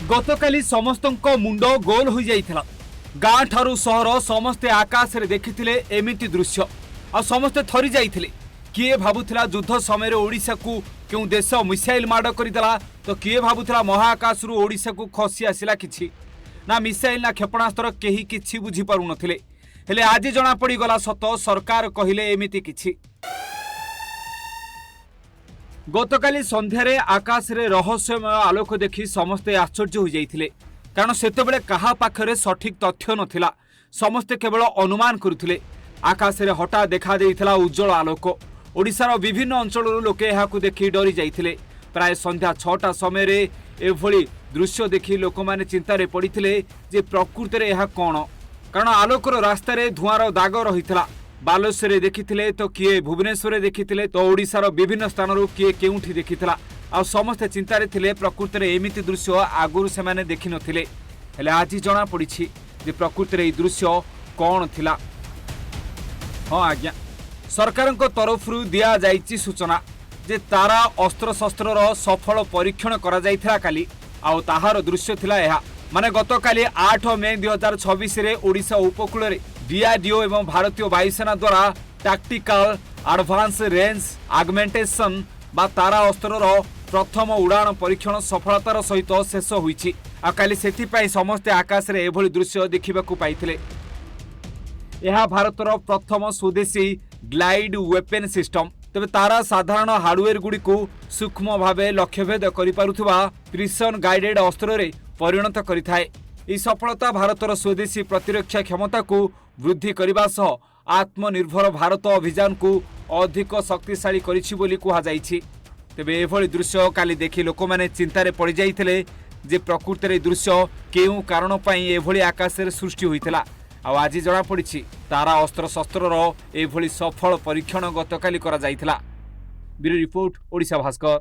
गतकाली समस्तक मुंड गोल हो जाइथिला। गाँ ठारू सहर समस्ते आकाश रे देखिथिले एमिति दृश्य आ समस्ते थरी जाइथिले। किए भाबुथिला युद्ध समय ओडिशा को क्यों देश मिसाइल माड़ करदेला तो किए भाबुथिला महाकाश रु ओडिशा को खसी आसिला किछि ना मिसाइल ना क्षेपणास्त्र केही किछि बुझी पारु नथिले। हेले आज जना पड़ी गला सत सरकार कहिले एमिति किछि। गतकाली संध्यारे आकाश रे रहस्यमय आलोक देखि समस्ते आश्चर्य हो जाइथिले, कारण सेतेबेले कहा पाखरे सठिक तथ्य नथिला। समस्ते केवल अनुमान करुथिले। आकाश रे हठात देखा देइथिला उज्जवल आलोक। ओडिशार विभिन्न अंचलरू लोके एहाकु देखि डरी जाइथिले। प्राय संध्या 6टा समय रे एभली दृश्य देखि लोकमाने चिंतारे पड़िथिले जे प्रकृति रे एहा कोन, कारण आलोकर रास्ता रे धुआंर दाग रहिथिला। बालेश्वर देखिथिले तो किए भुवनेश्वर देखिथिले तो ओडिशार विभिन्न स्थानरू किए केउठी देखिथिला। आ समस्ते चिंतारे थिले प्रकृति रे एमिति दृश्य आगुरु से माने देखि नथिले। हेले आज जना पड़िछि जे प्रकृति रे दृश्य कोन थिला। हाँ आज्ञा, सरकारक तरफरु दिया जाइछि सूचना जे तारा अस्त्र शस्त्रर सफल परीक्षण करा जाइथिला काली। आउ ताहार दृश्य थिला एहा, माने गतकाली 8 मे 2026 रे ओडिशा उपकूल रे डीआरडीओ एवं भारतीय वायुसेना द्वारा टैक्टिकल एडवांस रेंज आगमेंटेशन बा तारा अस्त्रर प्रथम उड़ान परीक्षण सफलतार सहित शेष होईछि। आ काली सेथिपाई समस्ते आकाश रे एभली दृश्य देखिबाकू पाइथिले। यह भारतर प्रथम स्वदेशी ग्लाइड वेपन सिस्टम। तबे तारा साधारण हार्डवेयर गुडी को सूक्ष्म भावे लक्ष्यभेद करि पारुथबा प्रिसिजन गाइडेड अस्त्र रे परिणत करिथाए। ई सफलता भारतर स्वदेशी प्रतिरक्षा क्षमता को वृद्धि करने सह आत्मनिर्भर भारत अभियान को अधिक शक्तिशाली करिछि बोली कुहा जाइछि। तेबे एभली दृश्य काली देखि लोकमाने चिंतारे पड़ जाइथिले जे प्रकृति रे दृश्य केउ कारण पई एभली आकाश रे सृष्टि होइथिला। आ आज जना पड़िछि तारा अस्त्र शस्त्रर एभली सफल परीक्षण गतकाली करा जाइथिला। Bureau report, Odisha Bhaskar.